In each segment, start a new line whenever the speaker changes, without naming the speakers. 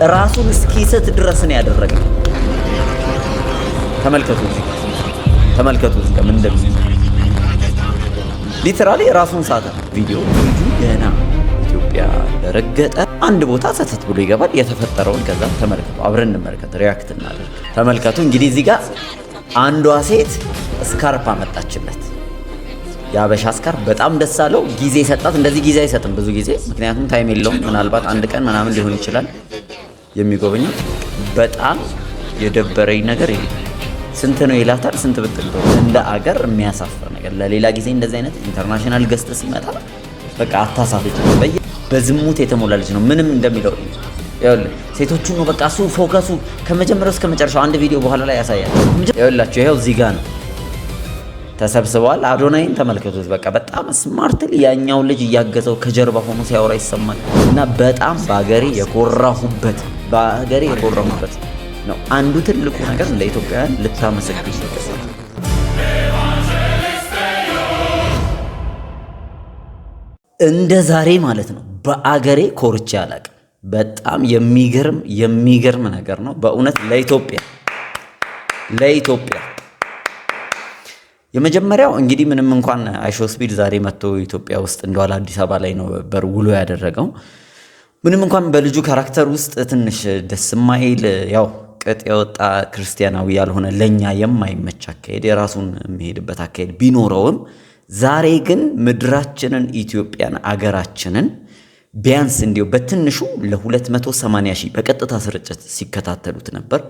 ራሱን እስኪስት ድረስ ነው ያደረገው። ተመልከቱ ምን እንደሚል ሊትራሊ ራሱን ሳተ። ቪዲዮ ልጁ ገና ኢትዮጵያ ለረገጠ አንድ ቦታ ሰተት ብሎ ይገባል። የተፈጠረውን ከዛ ተመልከቱ፣ አብረን እንመልከት፣ ሪያክት እናደርግ። ተመልከቱ እንግዲህ እዚህ ጋር አንዷ ሴት ስካርፕ አመጣችለት። የአበሻ ስካርፕ በጣም ደስ አለው። ጊዜ ሰጣት። እንደዚህ ጊዜ አይሰጥም ብዙ ጊዜ፣ ምክንያቱም ታይም የለውም። ምናልባት አንድ ቀን ምናምን ሊሆን ይችላል የሚጎበኘው። በጣም የደበረኝ ነገር ይሄ ስንት ነው ይላታል። ስንት ብትል እንደ አገር የሚያሳፍር ነገር። ለሌላ ጊዜ እንደዚህ አይነት ኢንተርናሽናል ገስት ሲመጣ በቃ አታሳፍጭ። በዝሙት የተሞላ ልጅ ነው። ምንም እንደሚለው ይኸውልህ፣ ሴቶቹ ነው በቃ እሱ ፎከሱ ከመጀመሪያው እስከ መጨረሻው። አንድ ቪዲዮ በኋላ ላይ ያሳያል። ይኸውላችሁ፣ ይኸው እዚህ ጋር ነው ተሰብስበዋል። አዶናይን ተመልከቱት። በቃ በጣም ስማርትሊ ያኛው ልጅ እያገዘው ከጀርባ ሆኖ ሲያወራ ይሰማል። እና በጣም በአገሬ የኮራሁበት ነው። አንዱ ትልቁ ነገር እንደ ኢትዮጵያውያን ልታመሰግኑ ይገባል። እንደ ዛሬ ማለት ነው በአገሬ ኮርቼ አላቅም። በጣም የሚገርም ነገር ነው በእውነት ለኢትዮጵያ የመጀመሪያው እንግዲህ ምንም እንኳን አይሾስፒድ ዛሬ መጥቶ ኢትዮጵያ ውስጥ እንደዋለ አዲስ አበባ ላይ ነው ውሎ ያደረገው። ምንም እንኳን በልጁ ካራክተር ውስጥ ትንሽ ደስ የማይል ያው ቅጥ የወጣ ክርስቲያናዊ ያልሆነ ለኛ የማይመች አካሄድ የራሱን የሚሄድበት አካሄድ ቢኖረውም ዛሬ ግን ምድራችንን ኢትዮጵያን አገራችንን ቢያንስ እንዲሁ በትንሹ ለ280 ሺህ በቀጥታ ስርጭት ሲከታተሉት ነበር።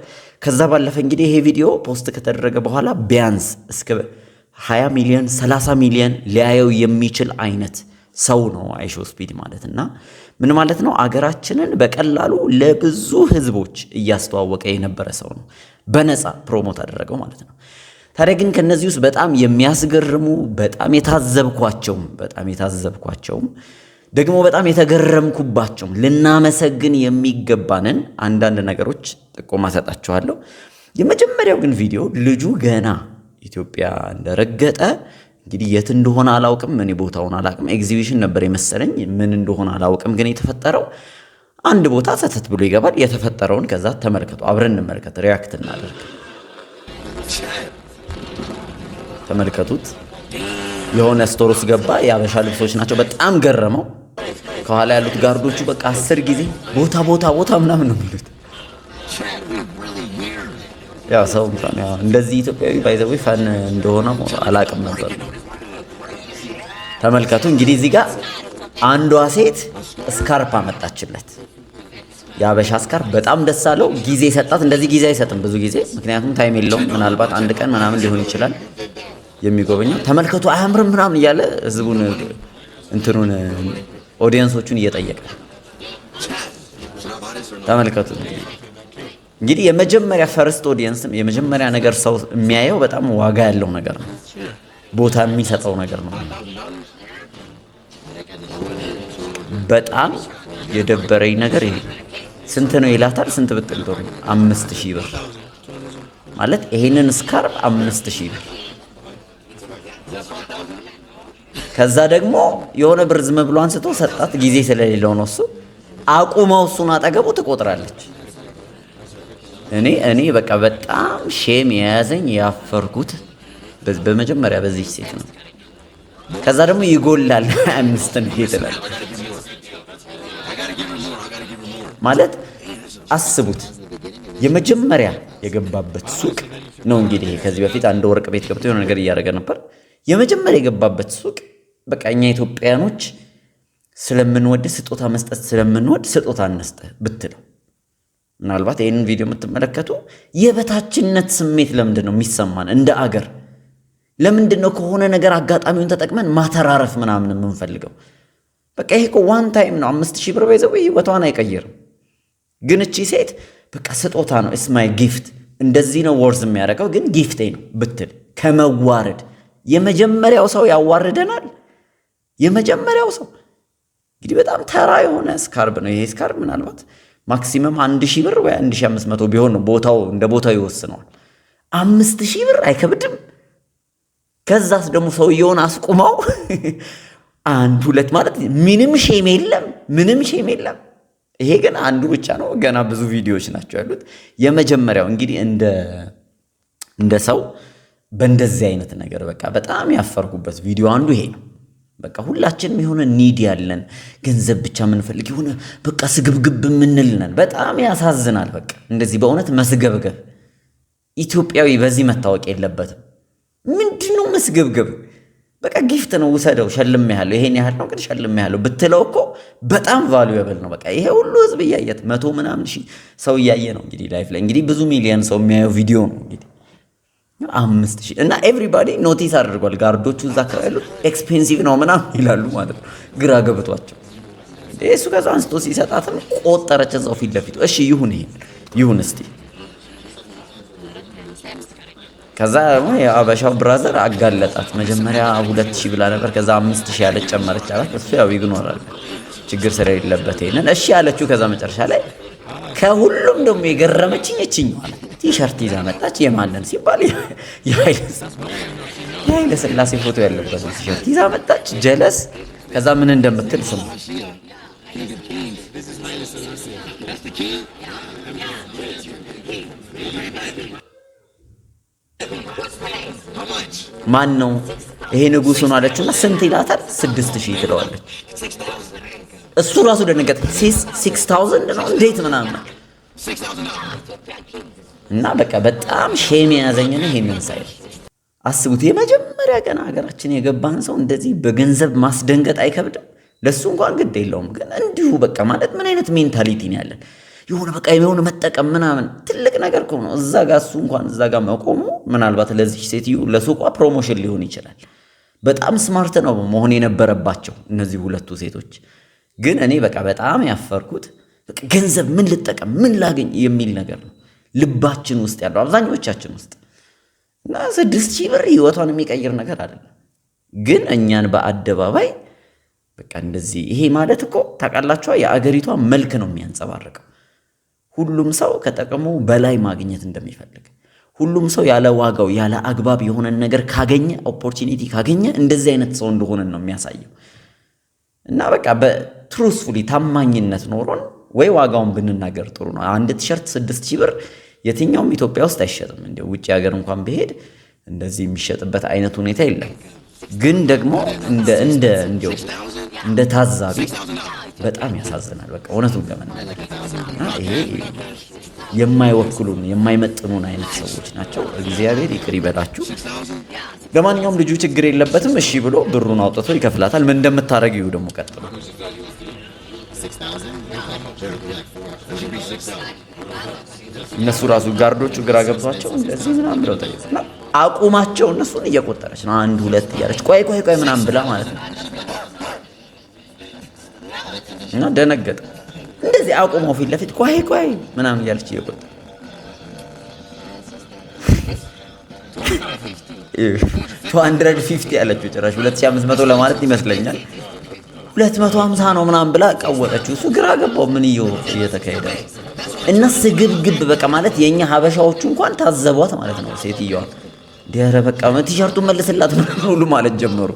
ከዛ ባለፈ እንግዲህ ይሄ ቪዲዮ ፖስት ከተደረገ በኋላ ቢያንስ እስከ 20 ሚሊዮን 30 ሚሊዮን ሊያየው የሚችል አይነት ሰው ነው አይሾስፒድ ማለት። እና ምን ማለት ነው? አገራችንን በቀላሉ ለብዙ ህዝቦች እያስተዋወቀ የነበረ ሰው ነው። በነፃ ፕሮሞት አደረገው ማለት ነው። ታዲያ ግን ከነዚህ ውስጥ በጣም የሚያስገርሙ በጣም የታዘብኳቸውም ደግሞ በጣም የተገረምኩባቸውም ልናመሰግን የሚገባንን አንዳንድ ነገሮች ጥቆማ ሰጣችኋለሁ። የመጀመሪያው ግን ቪዲዮ ልጁ ገና ኢትዮጵያ እንደረገጠ እንግዲህ የት እንደሆነ አላውቅም፣ እኔ ቦታውን አላውቅም። ኤግዚቢሽን ነበር የመሰለኝ፣ ምን እንደሆነ አላውቅም። ግን የተፈጠረው አንድ ቦታ ሰተት ብሎ ይገባል። የተፈጠረውን ከዛ ተመልከቱ፣ አብረን እንመልከት፣ ሪያክት እናደርግ። ተመልከቱት። የሆነ ስቶር ውስጥ ገባ። የአበሻ ልብሶች ናቸው። በጣም ገረመው። ከኋላ ያሉት ጋርዶቹ በቃ 10 ጊዜ ቦታ ምናምን ነው የሚሉት። ያው ሰው እንኳን ያው እንደዚህ ኢትዮጵያዊ ባይዘው ፋን እንደሆነ አላቅም ነበር። ተመልከቱ እንግዲህ እዚህ ጋር አንዷ ሴት ስካርፕ አመጣችለት። የአበሻ ስካርፕ በጣም ደስ አለው። ጊዜ ሰጣት። እንደዚህ ጊዜ አይሰጥም ብዙ ጊዜ፣ ምክንያቱም ታይም የለውም። ምናልባት አንድ ቀን ምናምን ሊሆን ይችላል የሚጎበኘው። ተመልከቱ አያምርም ምናምን እያለ ህዝቡን እንትኑን ኦዲየንሶቹን እየጠየቀ ተመልከቱ። እንግዲህ የመጀመሪያ ፈርስት ኦዲየንስም የመጀመሪያ ነገር ሰው የሚያየው በጣም ዋጋ ያለው ነገር ነው፣ ቦታ የሚሰጠው ነገር ነው። በጣም የደበረኝ ነገር ይሄ ስንት ነው ይላታል። ስንት ብትል ጥሩ 5000 ብር ማለት ይሄንን ስካርፕ 5000 ብር። ከዛ ደግሞ የሆነ ብር ዝም ብሎ አንስቶ ሰጣት። ጊዜ ስለሌለው ነው እሱ አቁመው እሱን አጠገቡ ትቆጥራለች። እኔ በቃ በጣም ሼም የያዘኝ ያፈርኩት በመጀመሪያ በዚህ ሴት ነው። ከዛ ደግሞ ይጎላል 5 ነው ይተላል ማለት አስቡት። የመጀመሪያ የገባበት ሱቅ ነው እንግዲህ ከዚህ በፊት አንድ ወርቅ ቤት ገብቶ የሆነ ነገር እያደረገ ነበር። የመጀመሪያ የገባበት ሱቅ በቃ እኛ ኢትዮጵያኖች ስለምንወድ ስጦታ መስጠት ስለምንወድ ስጦታ እንስጥ ብትለው ምናልባት ይሄንን ቪዲዮ የምትመለከቱ የበታችነት ስሜት ለምንድን ነው የሚሰማን? እንደ አገር ለምንድን ነው ከሆነ ነገር አጋጣሚውን ተጠቅመን ማተራረፍ ምናምን የምንፈልገው? በቃ ይሄ እኮ ዋን ታይም ነው። 5000 ብር በይዘው ህይወቷን አይቀይርም። ግን እቺ ሴት በቃ ስጦታ ነው፣ ኢትስ ማይ ጊፍት፣ እንደዚህ ነው ወርዝ የሚያደርገው ግን ጊፍቴ ነው ብትል ከመዋረድ የመጀመሪያው ሰው ያዋርደናል። የመጀመሪያው ሰው እንግዲህ በጣም ተራ የሆነ ስካርፕ ነው ይሄ ስካርፕ ምናልባት ማክሲመም 1000 ብር ወይ 1500 ቢሆን ነው። ቦታው እንደ ቦታው ይወስነዋል። 5000 ብር አይከብድም? ከዛስ ደግሞ ሰውየውን አስቁመው 1 2 ማለት ምንም ሼም የለም። ይሄ ግን አንዱ ብቻ ነው። ገና ብዙ ቪዲዮዎች ናቸው ያሉት። የመጀመሪያው እንግዲህ እንደ ሰው በእንደዚህ አይነት ነገር በቃ በጣም ያፈርኩበት ቪዲዮ አንዱ ይሄ ነው። በቃ ሁላችንም የሆነ ኒድ ያለን ገንዘብ ብቻ የምንፈልግ የሆነ በቃ ስግብግብ የምንል ነን። በጣም ያሳዝናል። በቃ እንደዚህ በእውነት መስገብገብ ኢትዮጵያዊ በዚህ መታወቅ የለበትም። ምንድነው መስገብገብ? በቃ ጊፍት ነው ውሰደው፣ ሸልሜሃለሁ፣ ይሄን ያህል ነው ግን ሸልሜሃለሁ ብትለው እኮ በጣም ቫሉዌብል ነው። በቃ ይሄ ሁሉ ህዝብ እያየት 100 ምናምን ሺህ ሰው እያየ ነው እንግዲህ ላይፍ ላይ እንግዲህ ብዙ ሚሊዮን ሰው የሚያየው ቪዲዮ ነው እንግዲህ 5000 እና ኤቭሪባዲ ኖቲስ አድርጓል። ጋርዶቹ እዛ አካባቢ ያሉት ኤክስፔንሲቭ ነው ምናምን ይላሉ ማለት ነው። ግራ ገብቷቸው እሱ ከዛ አንስቶ ሲሰጣትም ቆጠረች እዛው ፊት ለፊቱ። እሺ ይሁን፣ ይሄ ይሁን እስቲ። ከዛ የአበሻው ብራዘር አጋለጣት። መጀመሪያ 2000 ብላ ነበር፣ ከዛ 5000 ያለች ጨመረች አላት። እሱ ያው ይግኖራል ችግር ስለሌለበት ይሄንን እሺ ያለችው። ከዛ መጨረሻ ላይ ከሁሉም ደግሞ የገረመችኝ እችኛዋ ቲሸርት ይዛ መጣች። የማንን ሲባል የኃይለ ሥላሴ ፎቶ ያለበት ቲሸርት ይዛ መጣች። ጀለስ። ከዛ ምን እንደምትል ስሙ። ማን ነው ይሄ? ንጉሱ ነው አለችውና ስንት ይላታል? 6000 ትለዋለች። እሱ ራሱ ደነገጠ። 6000 ነው እንዴት ምናምን እና በቃ በጣም ሼም የያዘኝን ይሄንን ሳይ አስቡት። የመጀመሪያ ቀን ሀገራችን የገባን ሰው እንደዚህ በገንዘብ ማስደንገጥ አይከብድም? ለሱ እንኳን ግድ የለውም። ግን እንዲሁ በቃ ማለት ምን አይነት ሜንታሊቲ ነው ያለን? የሆነ በቃ የሆነ መጠቀም ምናምን ትልቅ ነገር ከሆነ እዛ ጋር እሱ እንኳን እዛ ጋር መቆሙ ምናልባት ለዚህ ሴትዮ ለሱቋ ፕሮሞሽን ሊሆን ይችላል። በጣም ስማርት ነው መሆን የነበረባቸው እነዚህ ሁለቱ ሴቶች። ግን እኔ በቃ በጣም ያፈርኩት በቃ ገንዘብ ምን ልጠቀም ምን ላገኝ የሚል ነገር ነው ልባችን ውስጥ ያለው አብዛኞቻችን ውስጥ እና 6000 ብር ህይወቷን የሚቀይር ነገር አይደለም። ግን እኛን በአደባባይ በቃ እንደዚህ ይሄ ማለት እኮ ታውቃላችሁ የአገሪቷ መልክ ነው የሚያንጸባርቀው። ሁሉም ሰው ከጥቅሙ በላይ ማግኘት እንደሚፈልግ፣ ሁሉም ሰው ያለ ዋጋው ያለ አግባብ የሆነ ነገር ካገኘ ኦፖርቹኒቲ ካገኘ እንደዚህ አይነት ሰው እንደሆነ ነው የሚያሳየው። እና በቃ በትሩስፉሊ ታማኝነት ኖሮን ወይ ዋጋውን ብንናገር ጥሩ ነው። አንድ ቲሸርት 6000 ብር የትኛውም ኢትዮጵያ ውስጥ አይሸጥም። እንደው ውጪ ሀገር እንኳን ቢሄድ እንደዚህ የሚሸጥበት አይነት ሁኔታ የለም። ግን ደግሞ እንደ ታዛቢ በጣም ያሳዝናል። በቃ እውነቱን ለመናገር ይሄ የማይወክሉን የማይመጥኑን አይነት ሰዎች ናቸው። እግዚአብሔር ይቅር ይበላችሁ። ለማንኛውም ልጁ ችግር የለበትም። እሺ ብሎ ብሩን አውጥቶ ይከፍላታል። ምን እንደምታረጊው ደግሞ ቀጥሎ እነሱ ራሱ ጋርዶቹ ግራ ገብቷቸው እንደዚህ ምናምን ብለው ጠይቁና አቁማቸው እነሱን እየቆጠረች ነው 1 2 እያለች ቆይ ምናምን ብላ ማለት ነው። እና ደነገጠ። እንደዚህ አቁመው ፊት ለፊት ቆይ ምናምን እያለች እየቆጠረ 250 ያለችው ጭራሽ 2500 ለማለት ይመስለኛል 250 ነው ምናምን ብላ ቀወጠችው። እሱ ግራ ገባው ምን እየተካሄደ ነው። እና ስግብግብ በቃ ማለት የኛ ሀበሻዎቹ እንኳን ታዘቧት ማለት ነው። ሴትዮዋ ዲያረ በቃ ቲሸርቱን መልስላት ሁሉ ማለት ጀመሩ።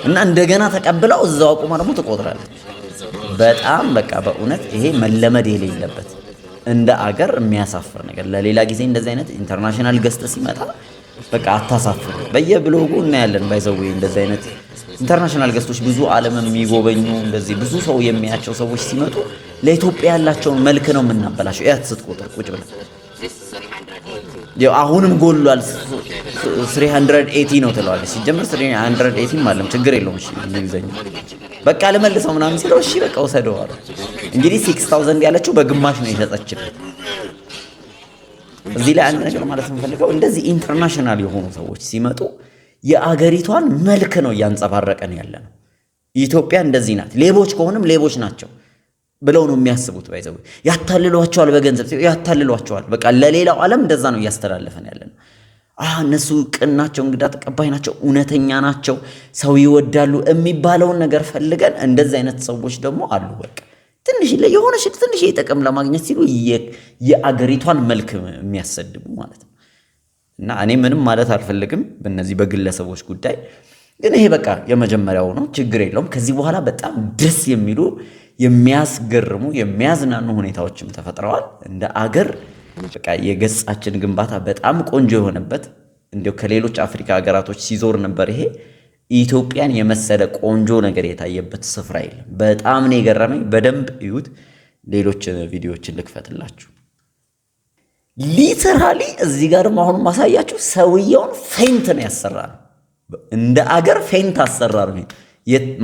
እና እንደገና ተቀብለው እዛው አቁማ ደግሞ ትቆጥራለች። በጣም በቃ በእውነት ይሄ መለመድ የሌለበት እንደ አገር የሚያሳፍር ነገር። ለሌላ ጊዜ እንደዚህ አይነት ኢንተርናሽናል ገስት ሲመጣ በቃ አታሳፍሩ። በየብሎጉ እናያለን ባይዘው እንደዚህ አይነት ኢንተርናሽናል ገስቶች ብዙ ዓለም የሚጎበኙ እንደዚህ ብዙ ሰው የሚያቸው ሰዎች ሲመጡ ለኢትዮጵያ ያላቸውን መልክ ነው የምናበላሸው። ያት ስትቆጥር ቁጭ ብለ ያው አሁንም ጎሏል 380 ነው ትለዋለች። ሲጀምር 380 ማለት ችግር የለውም እሺ እንግሊዘኛ በቃ ለመልሰው ምናምን ሲለው እሺ በቃ ወሰደው አለ። እንግዲህ 6000 ያለችው በግማሽ ነው የሸጠችለት። እዚህ ላይ አንድ ነገር ማለት የምፈልገው እንደዚህ ኢንተርናሽናል የሆኑ ሰዎች ሲመጡ የአገሪቷን መልክ ነው እያንጸባረቀን ያለ ነው። ኢትዮጵያ እንደዚህ ናት፣ ሌቦች ከሆነም ሌቦች ናቸው ብለው ነው የሚያስቡት። ባይዘው ያታልሏቸዋል፣ በገንዘብ ያታልሏቸዋል። በቃ ለሌላው ዓለም እንደዛ ነው እያስተላለፈን ያለ ነው። እነሱ ቅን ናቸው፣ እንግዳ ተቀባይ ናቸው፣ እውነተኛ ናቸው፣ ሰው ይወዳሉ የሚባለውን ነገር ፈልገን እንደዚህ አይነት ሰዎች ደግሞ አሉ። በቃ ትንሽ ጥቅም ለማግኘት ሲሉ የአገሪቷን መልክ የሚያሰድቡ ማለት ነው። እና እኔ ምንም ማለት አልፈልግም በእነዚህ በግለሰቦች ጉዳይ። ግን ይሄ በቃ የመጀመሪያው ነው፣ ችግር የለውም። ከዚህ በኋላ በጣም ደስ የሚሉ የሚያስገርሙ የሚያዝናኑ ሁኔታዎችም ተፈጥረዋል። እንደ አገር በቃ የገጻችን ግንባታ በጣም ቆንጆ የሆነበት እንዲያው ከሌሎች አፍሪካ ሀገራቶች ሲዞር ነበር። ይሄ ኢትዮጵያን የመሰለ ቆንጆ ነገር የታየበት ስፍራ የለም። በጣም ነው የገረመኝ። በደንብ እዩት። ሌሎች ቪዲዮዎችን ልክፈትላችሁ። ሊተራሊ እዚህ ጋር ደግሞ አሁን ማሳያችሁ ሰውየውን ፌንት ነው ያሰራል። እንደ አገር ፌንት አሰራር ነው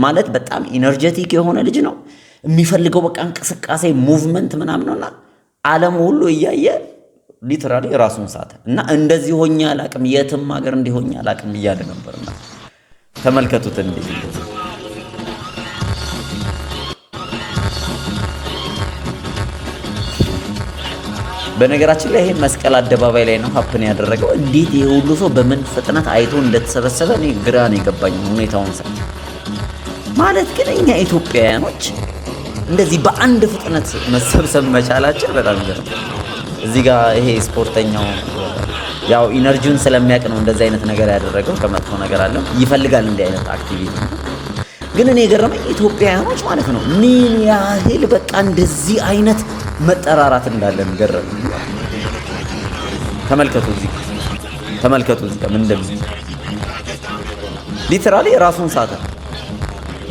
ማለት በጣም ኢነርጄቲክ የሆነ ልጅ ነው። የሚፈልገው በቃ እንቅስቃሴ ሙቭመንት ምናምን ነውና ዓለም ሁሉ እያየ ሊተራሊ ራሱን ሳተ እና እንደዚህ ሆኛ አላቅም የትም ሀገር እንዲሆኛ አላቅም እያለ ነበርና ተመልከቱት። እንደዚህ በነገራችን ላይ ይሄ መስቀል አደባባይ ላይ ነው ሀፕን ያደረገው። እንዴት ይሄ ሁሉ ሰው በምን ፍጥነት አይቶ እንደተሰበሰበ እኔ ግራ ነው የገባኝ ሁኔታውን ሳይ። ማለት ግን እኛ ኢትዮጵያውያኖች እንደዚህ በአንድ ፍጥነት መሰብሰብ መቻላችን በጣም ይገርማል። እዚህ ጋር ይሄ ስፖርተኛው ያው ኢነርጂውን ስለሚያውቅ ነው እንደዚህ አይነት ነገር ያደረገው። ከመጥፎ ነገር አለ ይፈልጋል እንዲህ አይነት አክቲቪቲ። ግን እኔ የገረመኝ ኢትዮጵያውያኖች ማለት ነው ምን ያህል በቃ እንደዚህ አይነት መጠራራት እንዳለን ገረመኝ። ተመልከቱ እዚህ ምን እንደዚህ ሊተራሊ ራሱን ሳተ።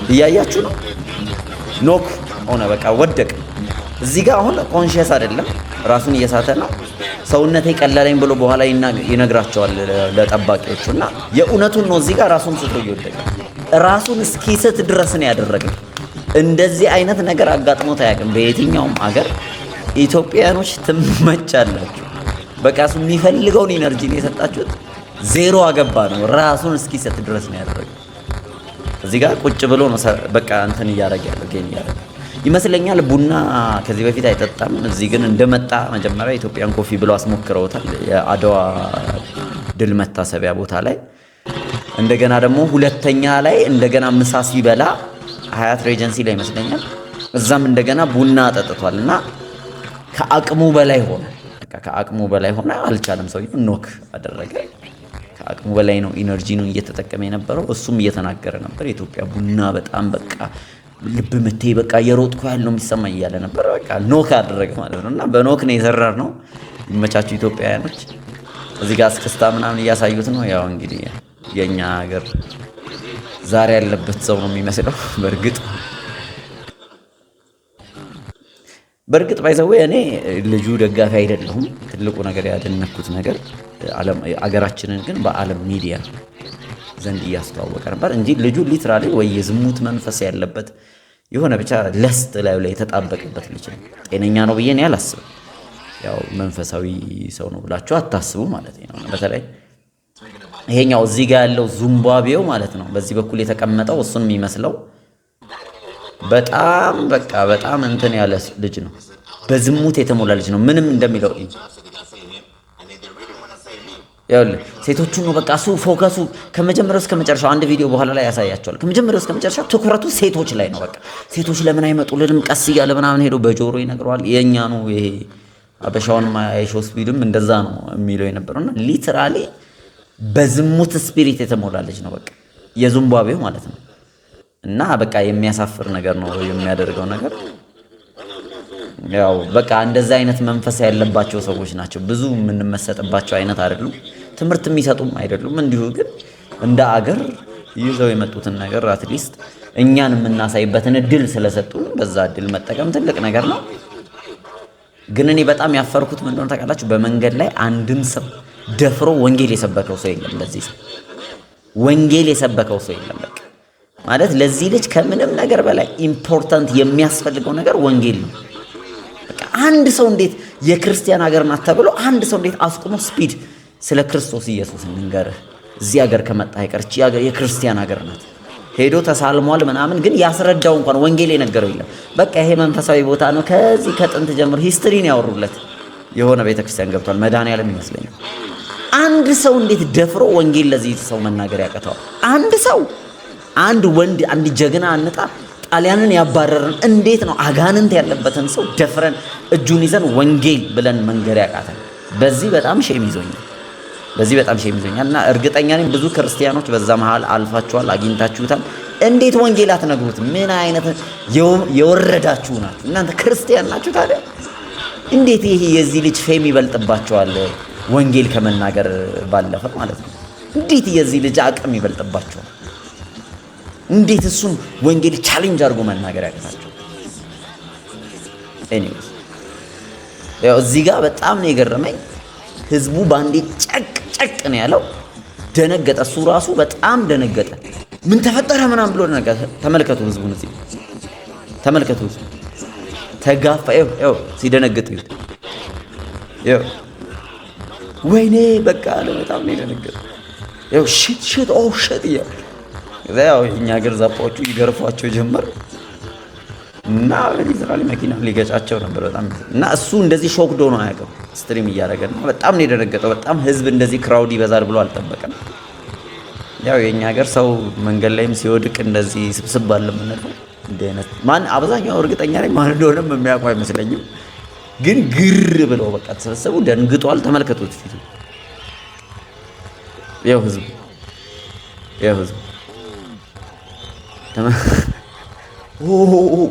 እያያችሁ ነው። ኖክ ሆነ በቃ ወደቀ። እዚህ ጋር አሁን ኮንሺየስ አይደለም፣ ራሱን እየሳተ ነው። ሰውነቴ ቀለለኝ ብሎ በኋላ ይነግራቸዋል ለጠባቂዎቹ እና የእውነቱን ነው። እዚህ ጋር ራሱን ስቶ እየወደቀ ራሱን እስኪስት ድረስ ነው ያደረገው። እንደዚህ አይነት ነገር አጋጥሞት አያውቅም በየትኛውም አገር። ኢትዮጵያኖች ትመቻላችሁ። በቃ እሱ የሚፈልገውን ኢነርጂ ነው የሰጣችሁት። ዜሮ አገባ ነው ራሱን እስኪስት ድረስ ነው ያደረገው። እዚህ ጋር ቁጭ ብሎ ነው በቃ እንትን እያደረገ ያለው ጌም እያደረገ ይመስለኛል። ቡና ከዚህ በፊት አይጠጣም። እዚህ ግን እንደመጣ መጀመሪያ ኢትዮጵያን ኮፊ ብለው አስሞክረውታል የአድዋ ድል መታሰቢያ ቦታ ላይ። እንደገና ደግሞ ሁለተኛ ላይ እንደገና ምሳ ሲበላ ሀያት ሬጀንሲ ላይ ይመስለኛል እዛም እንደገና ቡና ጠጥቷል እና ከአቅሙ በላይ ሆነ። በቃ ከአቅሙ በላይ ሆነ። አልቻለም። ሰውዬው ኖክ አደረገ። ከአቅሙ በላይ ነው ኢነርጂ ነው እየተጠቀመ የነበረው። እሱም እየተናገረ ነበር የኢትዮጵያ ቡና በጣም በቃ ልብ ምቴ በቃ የሮጥኩ ያለው የሚሰማኝ እያለ ነበር። በቃ ኖክ አደረገ ማለት ነው እና በኖክ ነው የዘራር ነው። ይመቻችሁ ኢትዮጵያውያኖች። እዚህ ጋር እስክስታ ምናምን እያሳዩት ነው። ያው እንግዲህ የኛ ሀገር ዛሬ ያለበት ሰው ነው የሚመስለው። በእርግጥ ባይዘው እኔ ልጁ ደጋፊ አይደለሁም። ትልቁ ነገር ያደነኩት ነገር አገራችንን ግን በዓለም ሚዲያ ዘንድ እያስተዋወቀ ነበር እንጂ ልጁ ሊትራሊ ወይ የዝሙት መንፈስ ያለበት የሆነ ብቻ ለስት ላይ የተጣበቀበት ልጅ ነው። ጤነኛ ነው ብዬ እኔ አላስብም። ያው መንፈሳዊ ሰው ነው ብላችሁ አታስቡ ማለት ነው። በተለይ ይሄኛው እዚህ ጋር ያለው ዚምባብዌው ማለት ነው በዚህ በኩል የተቀመጠው እሱን የሚመስለው በጣም በቃ በጣም እንትን ያለ ልጅ ነው። በዝሙት የተሞላ ልጅ ነው። ምንም እንደሚለው ያውልህ ሴቶቹ ነው በቃ እሱ ፎከሱ ከመጀመሪያው እስከ መጨረሻው አንድ ቪዲዮ በኋላ ላይ ያሳያቸዋል። ከመጀመሪያው እስከ መጨረሻው ትኩረቱ ሴቶች ላይ ነው። በቃ ሴቶች ለምን አይመጡልንም ቀስ እያለ ምናምን ሄዶ በጆሮ ይነግረዋል። የኛ ነው ይሄ አበሻውን ማይሾ ስፒድም እንደዛ ነው የሚለው የነበረውና ሊትራሊ በዝሙት ስፒሪት የተሞላ ልጅ ነው በቃ የዚምባብዌው ማለት ነው። እና በቃ የሚያሳፍር ነገር ነው የሚያደርገው ነገር። ያው በቃ እንደዛ አይነት መንፈስ ያለባቸው ሰዎች ናቸው። ብዙ የምንመሰጥባቸው አይነት አይደሉም። ትምህርት የሚሰጡም አይደሉም። እንዲሁ ግን እንደ አገር ይዘው የመጡትን ነገር አትሊስት እኛን የምናሳይበትን እድል ስለሰጡን በዛ እድል መጠቀም ትልቅ ነገር ነው። ግን እኔ በጣም ያፈርኩት ምን እንደሆነ ታውቃላችሁ? በመንገድ ላይ አንድም ሰው ደፍሮ ወንጌል የሰበከው ሰው የለም። ለዚህ ሰው ወንጌል የሰበከው ሰው የለም። በቃ ማለት ለዚህ ልጅ ከምንም ነገር በላይ ኢምፖርታንት የሚያስፈልገው ነገር ወንጌል ነው። በቃ አንድ ሰው እንዴት የክርስቲያን ሀገር ናት ተብሎ አንድ ሰው እንዴት አስቆሞ ስፒድ ስለ ክርስቶስ ኢየሱስ እንንገርህ እዚህ ሀገር ከመጣ አይቀር እቺ ሀገር የክርስቲያን ሀገር ናት ሄዶ ተሳልሟል ምናምን፣ ግን ያስረዳው እንኳን ወንጌል የነገረው የለም። በቃ ይሄ መንፈሳዊ ቦታ ነው። ከዚህ ከጥንት ጀምሮ ሂስትሪን ያወሩለት የሆነ ቤተክርስቲያን ገብቷል። መድኃኔዓለም ይመስለኛል። አንድ ሰው እንዴት ደፍሮ ወንጌል ለዚህ ሰው መናገር ያቀተዋል? አንድ ሰው አንድ ወንድ አንድ ጀግና አንጣ ጣሊያንን ያባረረን እንዴት ነው አጋንንት ያለበትን ሰው ደፍረን እጁን ይዘን ወንጌል ብለን መንገር ያቃተን? በዚህ በጣም ሼም ይዞኛል። እና እርግጠኛ ነኝ ብዙ ክርስቲያኖች በዛ መሃል አልፋችኋል፣ አግኝታችሁታል። እንዴት ወንጌል አትነግሩት? ምን አይነት የወረዳችሁ ናችሁ እናንተ ክርስቲያን ናችሁ ታዲያ? እንዴት ይሄ የዚህ ልጅ ፌም ይበልጥባቸዋል? ወንጌል ከመናገር ባለፈ ማለት ነው። እንዴት የዚህ ልጅ አቅም ይበልጥባቸዋል? እንዴት እሱን ወንጌል ቻሌንጅ አድርጎ መናገር ያቅታቸው? ኤኒዌይስ ያው እዚህ ጋር በጣም ነው የገረመኝ። ህዝቡ ባንዴ ጨቅ ነው ያለው። ደነገጠ። እሱ ራሱ በጣም ደነገጠ። ምን ተፈጠረ ምናምን ብሎ ነገር ተመልከቱ። ህዝቡን እዚህ ተመልከቱ። ህዝቡ ተጋፋ። ይኸው ሲደነግጥ ይኸው ወይኔ በቃ አለ። በጣም ነው የደነገጠው። ይኸው ሽት ኦ ሽት ያው የኛ ሀገር ዛፓዎቹ ይገርፏቸው ጀመር እና ሊትራሊ መኪና ሊገጫቸው ነበር በጣም እና እሱ እንደዚህ ሾክዶ ነው አያውቅም። ስትሪም እያደረገ ነው። በጣም ነው የደነገጠው። በጣም ህዝብ እንደዚህ ክራውድ ይበዛል ብሎ አልጠበቀም። ያው የኛ ሀገር ሰው መንገድ ላይም ሲወድቅ እንደዚህ ስብስብ አለ ምንለው እንደ አይነት ማን አብዛኛው እርግጠኛ ነኝ ማን እንደሆነም የሚያውቁ አይመስለኝም። ግን ግር ብለው በቃ ተሰበሰቡ። ደንግጧል። ተመልከቱት ፊቱ። ያው ህዝቡ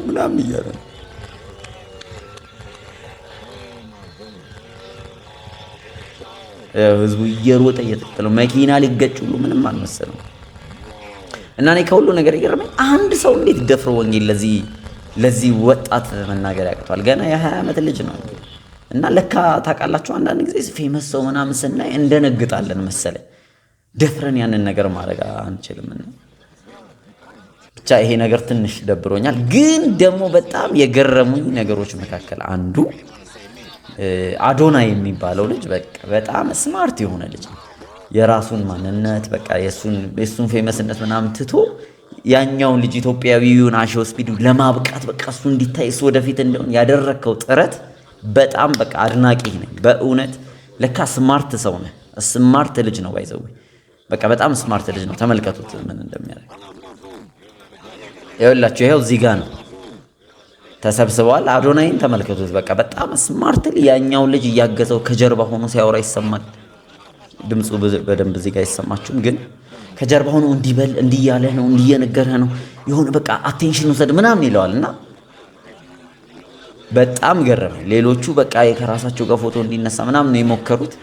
ምናምን እያለ ነው። ህዝቡ እየሮጠ እየተከተለው መኪና ሊገጭ ሁሉ ምንም አልመሰለው። እና እኔ ከሁሉ ነገር የገረመኝ አንድ ሰው እንዴት ደፍሮ ወንጌል ለዚህ ወጣት መናገር ያቅቷል? ገና የ20 ዓመት ልጅ ነው። እና ለካ ታውቃላችሁ አንዳንድ ጊዜ ፌመስ ሰው ምናምን ስናይ እንደነግጣለን መሰለኝ። ደፍረን ያንን ነገር ማድረግ አንችልምና ብቻ ይሄ ነገር ትንሽ ደብሮኛል። ግን ደግሞ በጣም የገረሙኝ ነገሮች መካከል አንዱ አዶናይ የሚባለው ልጅ በጣም ስማርት የሆነ ልጅ የራሱን ማንነት በቃ የሱን ፌመስነት ምናምን ትቶ ያኛውን ልጅ ኢትዮጵያዊውን አሸው ስፒድ ለማብቃት በቃ እሱ እንዲታይ እሱ ወደፊት እንደሆነ ያደረከው ጥረት በጣም በቃ አድናቂ ነኝ በእውነት። ለካ ስማርት ሰው ነህ። ስማርት ልጅ ነው ባይዘው በቃ በጣም ስማርት ልጅ ነው። ተመልከቱት ምን እንደሚያደርግ። ይኸውላችሁ ይሄው እዚህ ጋር ነው ተሰብስበዋል። አዶናይን ተመልከቱት። በቃ በጣም ስማርት ያኛው ልጅ እያገዘው ከጀርባ ሆኖ ሲያወራ ይሰማል። ድምፁ በደንብ እዚህ ጋር አይሰማችሁም፣ ግን ከጀርባ ሆኖ እንዲበል እንዲያለህ ነው እንዲየነገርህ ነው የሆነ በቃ አቴንሽን ወሰድ ምናምን ይለዋልና በጣም ገረመኝ። ሌሎቹ በቃ ከራሳቸው ጋር ፎቶ እንዲነሳ ምናምን ነው የሞከሩት።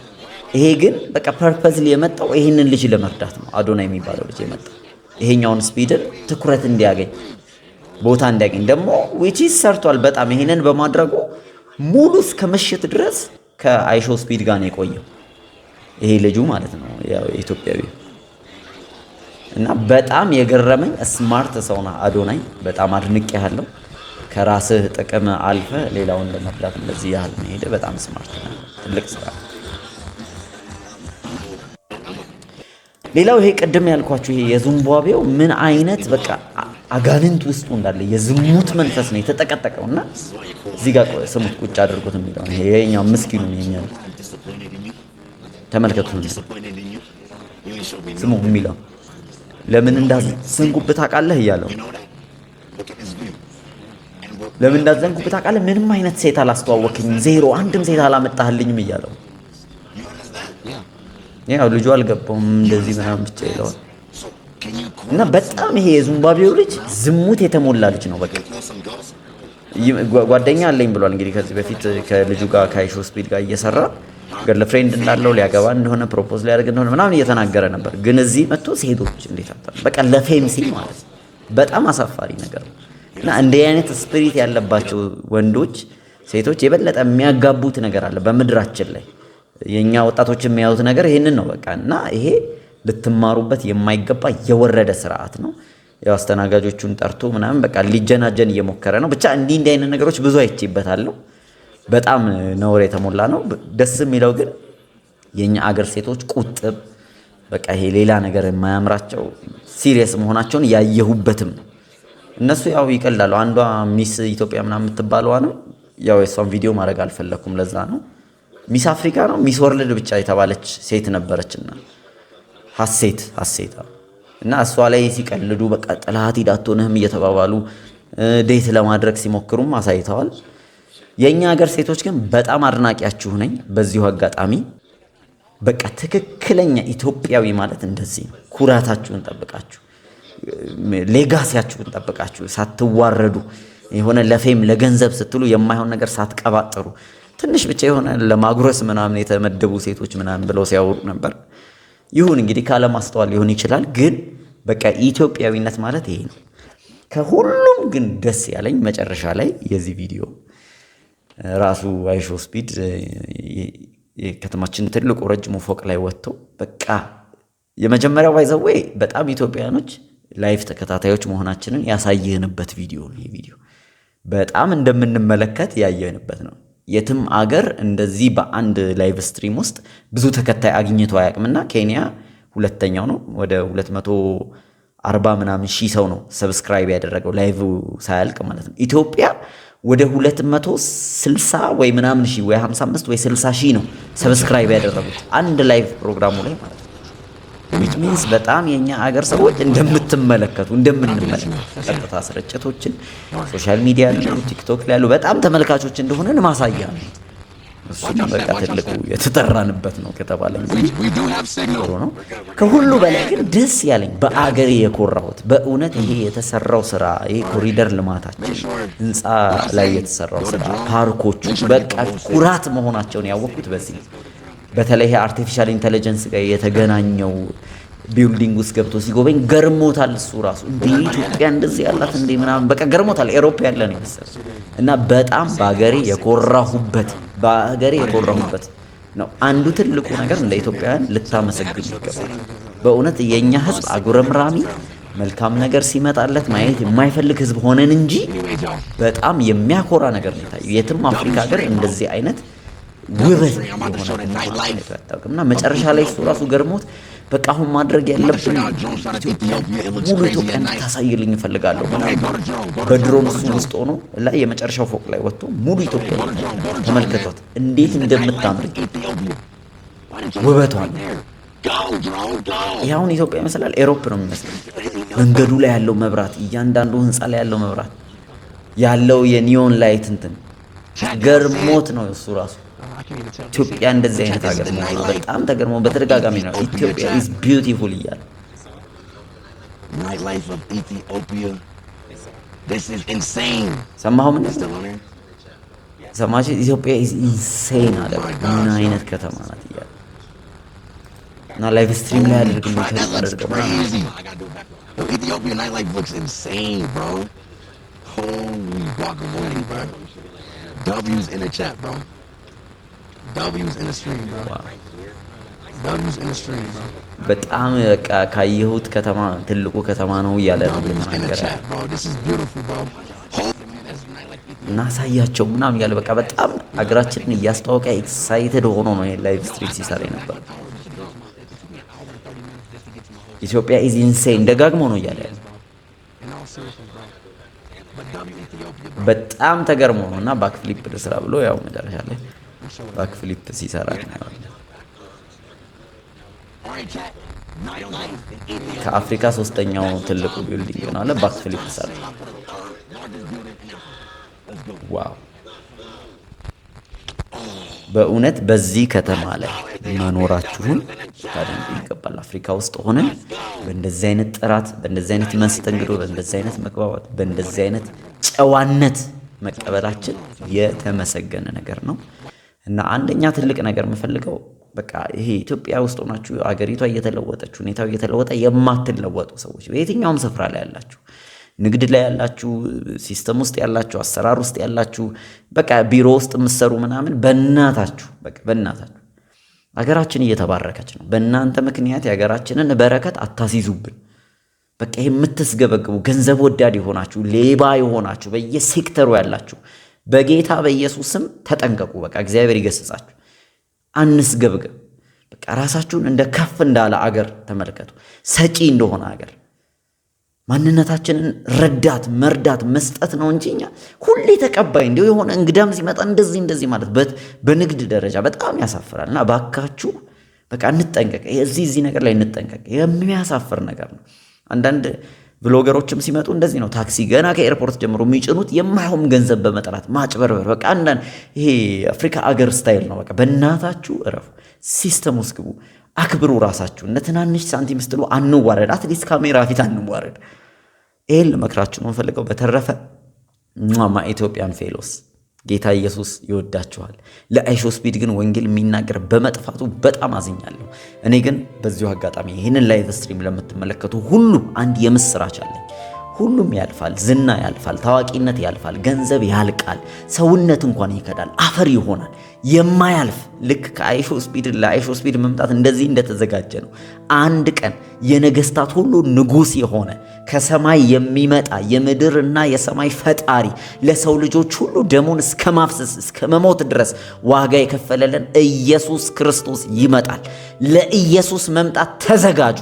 ይሄ ግን በቃ ፐርፐዝሊ የመጣው ይሄንን ልጅ ለመርዳት ነው። አዶናይ የሚባለው ልጅ የመጣው ይሄኛውን ስፒድን ትኩረት እንዲያገኝ ቦታ እንዲያገኝ ደግሞ ዊች ሰርቷል። በጣም ይሄንን በማድረጉ ሙሉ እስከ ምሽት ድረስ ከአይሾ ስፒድ ጋር ነው የቆየው ይሄ ልጁ ማለት ነው ያው ኢትዮጵያዊ። እና በጣም የገረመኝ ስማርት ሰው ነው አዶናይ። በጣም አድንቄሃለሁ። ከራስህ ጥቅም አልፈ ሌላውን ለመርዳት እንደዚህ ያህል መሄድ በጣም ስማርት ነው። ትልቅ ስራ። ሌላው ይሄ ቅድም ያልኳችሁ ይሄ የዚምባብዌው ምን አይነት በቃ አጋንንት ውስጡ እንዳለ የዝሙት መንፈስ ነው የተጠቀጠቀውና እዚህ ጋር ስሙት ቁጭ አድርጎት የሚለው ይሄኛው ምስኪኑ ነው የሚያለው። ተመልከቱ ስሙ የሚለው ለምን እንዳዘንኩብህ ታውቃለህ እያለው ለምን እንዳዘንኩብህ ታውቃለህ? ምንም አይነት ሴት አላስተዋወቅኝም፣ ዜሮ አንድም ሴት አላመጣህልኝም እያለው ያው ልጁ አልገባውም እንደዚህ ምናምን ብቻ ይለዋል። እና በጣም ይሄ የዚምባብዌው ልጅ ዝሙት የተሞላ ልጅ ነው። በቃ ጓደኛ አለኝ ብሏል እንግዲህ ከዚህ በፊት ከልጁ ጋር ከአይሾ ስፒድ ጋር እየሰራ ገርል ፍሬንድ እንዳለው ሊያገባ እንደሆነ ፕሮፖዝ ሊያደርግ እንደሆነ ምናምን እየተናገረ ነበር። ግን እዚህ መጥቶ ሴቶች እንዴት አጣ በቃ ለፌም ሲል ማለት በጣም አሳፋሪ ነገር ነው። እና እንደ አይነት ስፒሪት ያለባቸው ወንዶች ሴቶች የበለጠ የሚያጋቡት ነገር አለ በምድራችን ላይ። የኛ ወጣቶች የሚያዩት ነገር ይሄንን ነው በቃ። እና ይሄ ልትማሩበት የማይገባ የወረደ ስርዓት ነው። ያው አስተናጋጆቹን ጠርቶ ምናምን በቃ ሊጀናጀን እየሞከረ ነው። ብቻ እንዲህ አይነት ነገሮች ብዙ አይቼበታለሁ። በጣም ነውር የተሞላ ነው። ደስ የሚለው ግን የኛ አገር ሴቶች ቁጥብ በቃ ይሄ ሌላ ነገር የማያምራቸው ሲሪየስ መሆናቸውን ያየሁበትም ነው። እነሱ ያው ይቀላሉ። አንዷ ሚስ ኢትዮጵያ ምናምን የምትባለዋ ነው ያው የሷን ቪዲዮ ማድረግ አልፈለኩም ለዛ ነው። ሚስ አፍሪካ ነው ሚስ ወርልድ ብቻ የተባለች ሴት ነበረችና ሀሴት እና እሷ ላይ ሲቀልዱ በቃ ጥላት ሂዳቶንህም እየተባባሉ ዴት ለማድረግ ሲሞክሩም አሳይተዋል። የኛ ሀገር ሴቶች ግን በጣም አድናቂያችሁ ነኝ። በዚሁ አጋጣሚ በቃ ትክክለኛ ኢትዮጵያዊ ማለት እንደዚህ ነው። ኩራታችሁን ጠብቃችሁ ሌጋሲያችሁን ጠብቃችሁ ሳትዋረዱ የሆነ ለፌም ለገንዘብ ስትሉ የማይሆን ነገር ሳትቀባጥሩ ትንሽ ብቻ የሆነ ለማጉረስ ምናምን የተመደቡ ሴቶች ምናምን ብለው ሲያወሩ ነበር። ይሁን እንግዲህ ካለማስተዋል ሊሆን ይችላል። ግን በቃ ኢትዮጵያዊነት ማለት ይሄ ነው። ከሁሉም ግን ደስ ያለኝ መጨረሻ ላይ የዚህ ቪዲዮ ራሱ አይሾ ስፒድ የከተማችን ትልቁ ረጅሙ ፎቅ ላይ ወጥቶ በቃ የመጀመሪያው ባይዘዌ በጣም ኢትዮጵያኖች ላይፍ ተከታታዮች መሆናችንን ያሳየንበት ቪዲዮ ነው። ይሄ ቪዲዮ በጣም እንደምንመለከት ያየንበት ነው። የትም አገር እንደዚህ በአንድ ላይቭ ስትሪም ውስጥ ብዙ ተከታይ አግኝቶ አያውቅምና ኬንያ ሁለተኛው ነው። ወደ 240 ምናምን ሺህ ሰው ነው ሰብስክራይብ ያደረገው ላይቭ ሳያልቅ ማለት ነው። ኢትዮጵያ ወደ 260 ወይ ምናምን ሺህ ወይ 55 ወይ 60 ሺህ ነው ሰብስክራይብ ያደረጉት አንድ ላይቭ ፕሮግራሙ ላይ ማለት ነው። which means በጣም የኛ አገር ሰዎች እንደምትመለከቱ ቀጥታ ስርጭቶችን ሶሻል ሚዲያ ላይ ቲክቶክ ላይ ያሉ በጣም ተመልካቾች እንደሆነን ማሳያ ነው። እሱ በቃ ትልቁ የተጠራንበት ነው ከተባለ ጥሩ ነው። ከሁሉ በላይ ግን ደስ ያለኝ በአገሬ የኮራሁት በእውነት ይሄ የተሰራው ስራ ይሄ ኮሪደር ልማታችን ህንፃ ላይ የተሰራው ስራ ፓርኮቹ በቃ ኩራት መሆናቸውን ያወቅኩት በዚህ በተለይ አርቲፊሻል ኢንተለጀንስ ጋር የተገናኘው ቢልዲንግ ውስጥ ገብቶ ሲጎበኝ ገርሞታል። እሱ ራሱ እንዴ ኢትዮጵያ እንደዚህ ያላት እንዴ ምናምን በቃ ገርሞታል። ኤሮፓ ያለ ነው መሰለኝ እና በጣም በአገሬ የኮራሁበት ነው። አንዱ ትልቁ ነገር እንደ ኢትዮጵያውያን ልታመሰግኑ ይገባል። በእውነት የኛ ህዝብ አጉረምራሚ መልካም ነገር ሲመጣለት ማየት የማይፈልግ ህዝብ ሆነን እንጂ በጣም የሚያኮራ ነገር ነው ታዩ። የትም አፍሪካ ሀገር እንደዚህ አይነት ውበት እና መጨረሻ ላይ እሱ ራሱ ገርሞት በቃ አሁን ማድረግ ያለብን ሙሉ ኢትዮጵያ ታሳይልኝ እፈልጋለሁ። በድሮን እሱ ውስጥ ሆኖ ላይ የመጨረሻው ፎቅ ላይ ወጥቶ ሙሉ ኢትዮጵያ ተመልከቷት እንዴት እንደምታምር ውበቷን። ያሁን ኢትዮጵያ ይመስላል ኤሮፕ ነው የሚመስለው። መንገዱ ላይ ያለው መብራት፣ እያንዳንዱ ህንፃ ላይ ያለው መብራት ያለው የኒዮን ላይት እንትን ገርሞት ነው እሱ ራሱ ኢትዮጵያ እንደዚህ አይነት ሀገር ነው። በጣም ተገርሞ በተደጋጋሚ ነው ኢትዮጵያ is beautiful እያለ ሰማሁ። ምን ሰማሽ? ኢትዮጵያ is insane አለ። ምን አይነት ከተማ ናት እያለ እና ላይቭ ስትሪም ላይ አድርገን Ethiopian nightlife looks insane, bro. Holy guacamole, bro. W's in the chat, bro. W's in the stream, bro. Wow. W's in the stream, bro. በጣም ካየሁት ከተማ ትልቁ ከተማ ነው እያለ ነው የሚናገረው። This is beautiful, bro. እናሳያቸው ምናምን እያለ በቃ በጣም አገራችንን እያስተዋወቀ ኤክሳይትድ ሆኖ ነው ላይቭ ስትሪም ሲሰራ ነበር። ኢትዮጵያ is insane ደጋግሞ ነው እያለ ያለው። በጣም ተገርሞ ነው እና ባክፍሊፕ ስራ ብሎ ያው መጨረሻ ላይ ባክፍሊፕ ሲሰራ ነው። ከአፍሪካ ሶስተኛው ትልቁ ቢልዲንግ ነው አለ ባክፍሊፕ ሰራ። ዋው! በእውነት በዚህ ከተማ ላይ መኖራችሁን ታደንቁ ይገባል። አፍሪካ ውስጥ ሆነን በእንደዚህ አይነት ጥራት፣ በእንደዚህ አይነት መስተንግዶ፣ በእንደዚህ አይነት መግባባት፣ በእንደዚህ አይነት ጨዋነት መቀበላችን የተመሰገነ ነገር ነው እና አንደኛ ትልቅ ነገር የምፈልገው በቃ ይሄ ኢትዮጵያ ውስጥ ሆናችሁ አገሪቷ እየተለወጠች ሁኔታው እየተለወጠ የማትለወጡ ሰዎች በየትኛውም ስፍራ ላይ ያላችሁ ንግድ ላይ ያላችሁ ሲስተም ውስጥ ያላችሁ አሰራር ውስጥ ያላችሁ በቃ ቢሮ ውስጥ የምትሰሩ ምናምን በእናታችሁ ሀገራችን እየተባረከች ነው። በእናንተ ምክንያት የሀገራችንን በረከት አታሲዙብን። በቃ የምትስገበግቡ ገንዘብ ወዳድ የሆናችሁ ሌባ የሆናችሁ በየሴክተሩ ያላችሁ በጌታ በኢየሱስ ስም ተጠንቀቁ። በቃ እግዚአብሔር ይገስጻችሁ። አንስገብገብ። በቃ ራሳችሁን እንደ ከፍ እንዳለ አገር ተመልከቱ። ሰጪ እንደሆነ አገር ማንነታችንን ረዳት መርዳት መስጠት ነው እንጂ እኛ ሁሌ ተቀባይ እንደው የሆነ እንግዳም ሲመጣ እንደዚህ ማለት በንግድ ደረጃ በጣም ያሳፍራል። እና ባካችሁ በቃ እንጠንቀቅ። እዚህ ነገር ላይ እንጠንቀቅ። የሚያሳፍር ነገር ነው። አንዳንድ ብሎገሮችም ሲመጡ እንደዚህ ነው። ታክሲ ገና ከኤርፖርት ጀምሮ የሚጭኑት የማይሆን ገንዘብ በመጥራት ማጭበርበር። በቃ አንዳንድ ይሄ አፍሪካ አገር ስታይል ነው። በቃ በእናታችሁ እረፉ። ሲስተም ውስጥ ግቡ። አክብሩ ራሳችሁ። እንደ ትናንሽ ሳንቲም ስትሉ አንዋረድ። አትሊስት ካሜራ ፊት አንዋረድ። ይሄን ልመክራችሁ ነው የምፈልገው። በተረፈ ማ ኢትዮጵያን ፌሎስ ጌታ ኢየሱስ ይወዳችኋል። ለአይሾ ስፒድ ግን ወንጌል የሚናገር በመጥፋቱ በጣም አዝኛለሁ። እኔ ግን በዚሁ አጋጣሚ ይህንን ላይቭ ስትሪም ለምትመለከቱ ሁሉ አንድ የምስራች አለኝ። ሁሉም ያልፋል፣ ዝና ያልፋል፣ ታዋቂነት ያልፋል፣ ገንዘብ ያልቃል፣ ሰውነት እንኳን ይከዳል፣ አፈር ይሆናል። የማያልፍ ልክ ከአይሾ ስፒድ ለአይሾ ስፒድ መምጣት እንደዚህ እንደተዘጋጀ ነው። አንድ ቀን የነገስታት ሁሉ ንጉሥ የሆነ ከሰማይ የሚመጣ የምድርና የሰማይ ፈጣሪ ለሰው ልጆች ሁሉ ደሙን እስከ ማፍሰስ እስከ መሞት ድረስ ዋጋ የከፈለልን ኢየሱስ ክርስቶስ ይመጣል። ለኢየሱስ መምጣት ተዘጋጁ።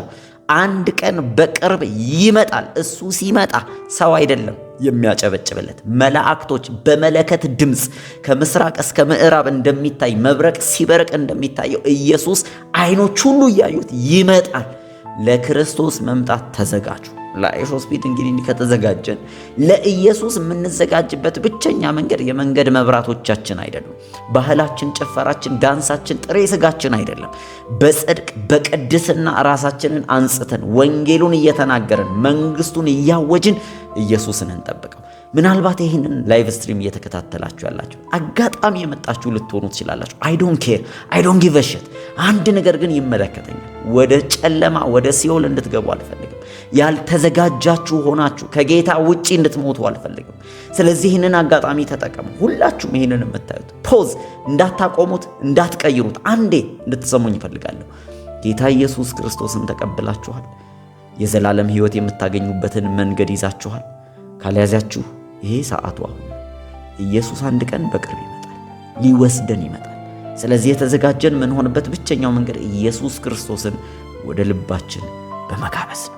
አንድ ቀን በቅርብ ይመጣል። እሱ ሲመጣ ሰው አይደለም የሚያጨበጭብለት፣ መላእክቶች በመለከት ድምፅ ከምስራቅ እስከ ምዕራብ እንደሚታይ መብረቅ ሲበርቅ እንደሚታየው ኢየሱስ አይኖች ሁሉ እያዩት ይመጣል። ለክርስቶስ መምጣት ተዘጋጁ። ለአይሾ ስፒድ እንግዲህ ከተዘጋጀን ለኢየሱስ የምንዘጋጅበት ብቸኛ መንገድ የመንገድ መብራቶቻችን አይደሉም። ባህላችን፣ ጭፈራችን፣ ዳንሳችን፣ ጥሬ ስጋችን አይደለም። በጽድቅ በቅድስና ራሳችንን አንጽተን ወንጌሉን እየተናገርን መንግስቱን እያወጅን ኢየሱስን እንጠብቀው። ምናልባት ይህንን ላይቭ ስትሪም እየተከታተላችሁ ያላችሁ አጋጣሚ የመጣችሁ ልትሆኑ ትችላላችሁ። አይ ዶንት ኬር፣ አይ ዶንት ጊቭ አ ሺት። አንድ ነገር ግን ይመለከተኛል። ወደ ጨለማ ወደ ሲኦል እንድትገቡ አልፈልግም። ያልተዘጋጃችሁ ሆናችሁ ከጌታ ውጪ እንድትሞቱ አልፈልግም። ስለዚህ ይህንን አጋጣሚ ተጠቀሙ። ሁላችሁም ይህንን የምታዩት ፖዝ እንዳታቆሙት፣ እንዳትቀይሩት፣ አንዴ እንድትሰሙኝ ይፈልጋለሁ። ጌታ ኢየሱስ ክርስቶስን ተቀብላችኋል። የዘላለም ሕይወት የምታገኙበትን መንገድ ይዛችኋል። ካልያዛችሁ ይሄ ሰዓቱ አሁን። ኢየሱስ አንድ ቀን በቅርብ ይመጣል፣ ሊወስደን ይመጣል። ስለዚህ የተዘጋጀን የምንሆንበት ብቸኛው መንገድ ኢየሱስ ክርስቶስን ወደ ልባችን በመጋበዝ ነው።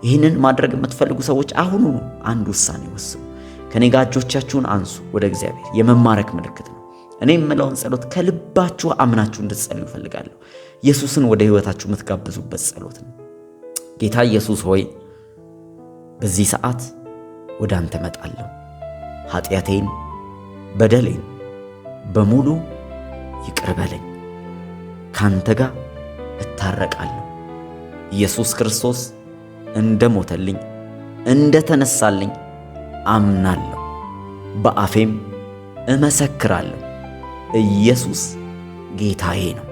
ይህንን ማድረግ የምትፈልጉ ሰዎች አሁኑኑ አንድ ውሳኔ ወስኑ። ከኔ ጋር እጆቻችሁን አንሱ ወደ እግዚአብሔር። የመማረክ ምልክት ነው። እኔ የምለውን ጸሎት ከልባችሁ አምናችሁ እንድትጸልዩ እፈልጋለሁ። ኢየሱስን ወደ ሕይወታችሁ የምትጋብዙበት ጸሎት ነው። ጌታ ኢየሱስ ሆይ በዚህ ሰዓት ወደ አንተ መጣለሁ። ኃጢአቴን በደሌን በሙሉ ይቅር በለኝ። ካንተ ጋር እታረቃለሁ። ኢየሱስ ክርስቶስ እንደ ሞተልኝ እንደ ተነሳልኝ አምናለሁ። በአፌም እመሰክራለሁ። ኢየሱስ ጌታዬ ነው።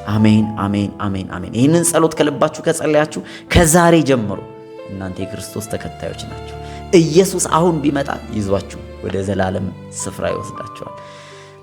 አሜን፣ አሜን፣ አሜን፣ አሜን። ይህንን ጸሎት ከልባችሁ ከጸለያችሁ ከዛሬ ጀምሮ እናንተ የክርስቶስ ተከታዮች ናችሁ። ኢየሱስ አሁን ቢመጣ ይዟችሁ ወደ ዘላለም ስፍራ ይወስዳችኋል።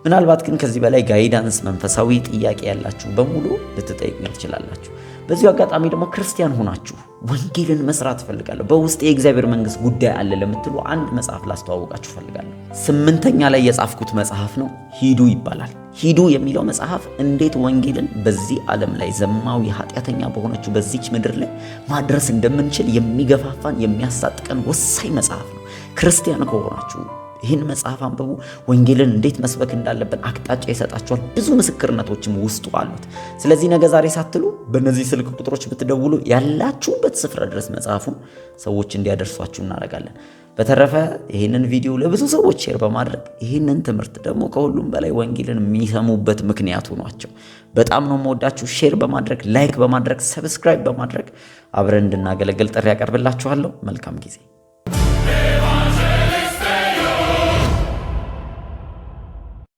ምናልባት ግን ከዚህ በላይ ጋይዳንስ፣ መንፈሳዊ ጥያቄ ያላችሁ በሙሉ ልትጠይቁኝ ትችላላችሁ። በዚሁ አጋጣሚ ደግሞ ክርስቲያን ሆናችሁ ወንጌልን መስራት እፈልጋለሁ፣ በውስጥ የእግዚአብሔር መንግሥት ጉዳይ አለ ለምትሉ አንድ መጽሐፍ ላስተዋወቃችሁ እፈልጋለሁ። 8ኛ ላይ የጻፍኩት መጽሐፍ ነው። ሂዱ ይባላል። ሂዱ የሚለው መጽሐፍ እንዴት ወንጌልን በዚህ ዓለም ላይ ዘማዊ ኃጢአተኛ በሆነችው በዚች ምድር ላይ ማድረስ እንደምንችል የሚገፋፋን የሚያሳጥቀን ወሳኝ መጽሐፍ ነው። ክርስቲያን ከሆናችሁ ይህን መጽሐፍ አንብቡ። ወንጌልን እንዴት መስበክ እንዳለብን አቅጣጫ ይሰጣችኋል። ብዙ ምስክርነቶችም ውስጡ አሉት። ስለዚህ ነገ ዛሬ ሳትሉ በእነዚህ ስልክ ቁጥሮች ብትደውሉ ያላችሁበት ስፍራ ድረስ መጽሐፉን ሰዎች እንዲያደርሷችሁ እናደርጋለን። በተረፈ ይህንን ቪዲዮ ለብዙ ሰዎች ሼር በማድረግ ይህንን ትምህርት ደግሞ ከሁሉም በላይ ወንጌልን የሚሰሙበት ምክንያቱ ናቸው። በጣም ነው የምወዳችሁ። ሼር በማድረግ ላይክ በማድረግ ሰብስክራይብ በማድረግ አብረን እንድናገለግል ጥሪ ያቀርብላችኋለሁ። መልካም ጊዜ